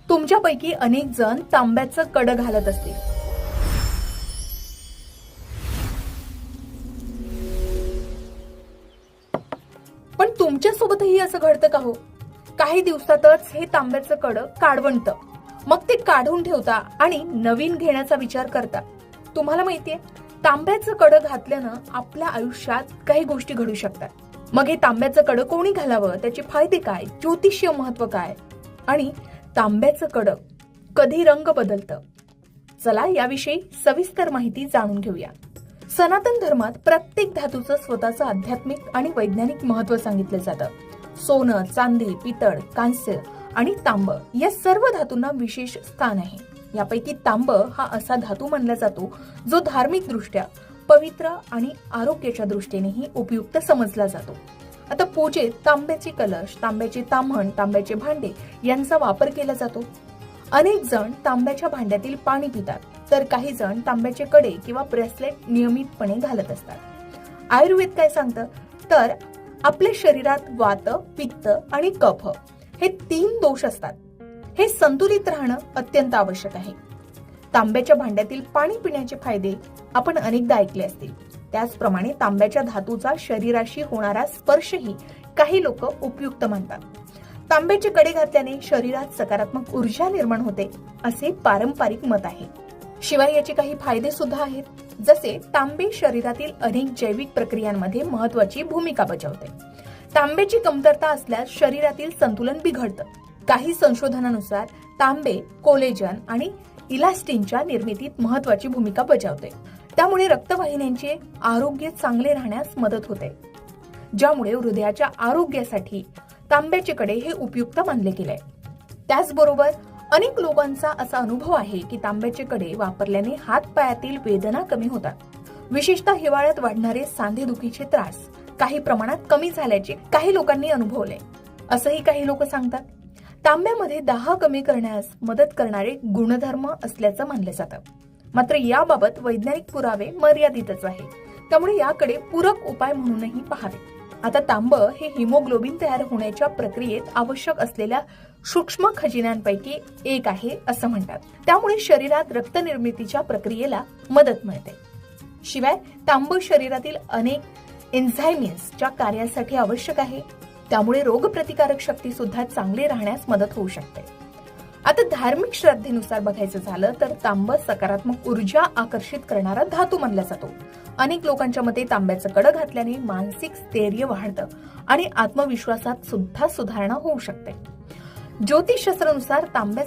तुमच्यापैकी अनेक जण तांब्याचं कड घालत असतील. पण तुमच्यासोबतही असं घडतं का हो? काही दिवसातच हे तांब्याचं कड काढवंत, मग ते काढून ठेवता आणि नवीन घेण्याचा विचार करता. तुम्हाला माहितीये, तांब्याचं कड घातल्यानं आपल्या आयुष्यात काही गोष्टी घडू शकतात. मग हे तांब्याचं कड कोणी घालावं, त्याचे फायदे काय, ज्योतिषीय महत्व काय आणि तांब्याचं कड कधी रंग बदलतं, चला याविषयी सविस्तर माहिती जाणून घेऊया. सनातन धर्मात प्रत्येक धातूचं स्वतःचं आध्यात्मिक आणि वैज्ञानिक महत्व सांगितलं जातं. सोनं, चांदी, पितळ, कांस्य आणि तांब या सर्व धातूंना विशेष स्थान आहे. यापैकी तांब हा असा धातू मानला जातो जो धार्मिक दृष्ट्या पवित्र आणि आरोग्याच्या दृष्टीनेही उपयुक्त समजला जातो. आता पूजेत तांब्याचे कलश, तांब्याचे ताम्हण, तांब्याचे भांडे यांचा वापर केला जातो. अनेक जण तांब्याच्या भांड्यातील पाणी पितात, तर काही जण तांब्याचे कडे किंवा ब्रेसलेट नियमितपणे घालत असतात. आयुर्वेद काय सांगतं, तर आपल्या शरीरात वात, पित्त आणि कफ हे 3 दोष असतात. हे संतुलित राहणं अत्यंत आवश्यक आहे. तांब्याच्या भांड्यातील पाणी पिण्याचे फायदे आपण अनेकदा ऐकले असतील. त्याचप्रमाणे तांब्याच्या धातूचा शरीराशी होणारा स्पर्शही काही लोक उपयुक्त मानतात. तांब्याचे कडे घातल्याने शरीरात सकारात्मक ऊर्जा निर्माण होते, असे पारंपरिक मत आहे. शिवाय याचे काही फायदे सुद्धा आहेत, जसे तांबे शरीरातील अनेक जैविक प्रक्रियांमध्ये महत्वाची भूमिका बजावते. तांब्याची कमतरता असल्यास शरीरातील संतुलन बिघडतं. काही संशोधनानुसार तांबे कोलेजन आणि इलास्टिनच्या निर्मितीत महत्वाची भूमिका बजावते. त्यामुळे रक्तवाहिन्यांचे आरोग्य चांगले राहण्यास मदत होते, ज्यामुळे हृदयाच्या आरोग्यासाठी तांब्याचे कडे हे उपयुक्त मानले गेले. त्याचबरोबर अनेक लोकांचा असा अनुभव आहे की तांब्याचे कडे वापरल्याने हात-पायातील वेदना कमी होतात. विशेषतः हिवाळ्यात वाढणारे सांधेदुखीचे त्रास काही प्रमाणात कमी झाल्याचे काही लोकांनी अनुभवले, असंही काही लोक सांगतात. तांब्यामध्ये दाह कमी करण्यास मदत करणारे गुणधर्म असल्याचं मानलं जातं. मात्र याबाबत वैज्ञानिक पुरावे मर्यादितच आहे, त्यामुळे याकडे पूरक उपाय म्हणूनही पाहावे. आता तांब हे हिमोग्लोबिन तयार होण्याच्या प्रक्रियेत आवश्यक असलेल्या सूक्ष्म खजिन्यांपैकी एक आहे असं म्हणतात. त्यामुळे शरीरात रक्तनिर्मितीच्या प्रक्रियेला मदत मिळते. शिवाय तांब शरीरातील अनेक एन्झायम्सच्या कार्यासाठी आवश्यक आहे. त्यामुळे रोगप्रतिकारक शक्ती सुद्धा चांगली राहण्यास मदत होऊ शकते. आता धार्मिक श्रद्धेनुसार बघायचं झालं तर तांब सकारात्मक ऊर्जा आकर्षित करणारा धातू मानला जातो. अनेक लोकांच्या मते तांब्याचं कड घातल्याने मानसिक स्थैर्य वाढतं आणि आत्मविश्वासात सुद्धा सुधारणा होऊ शकते. ज्योतिषशास्त्रानुसार तांब्याचं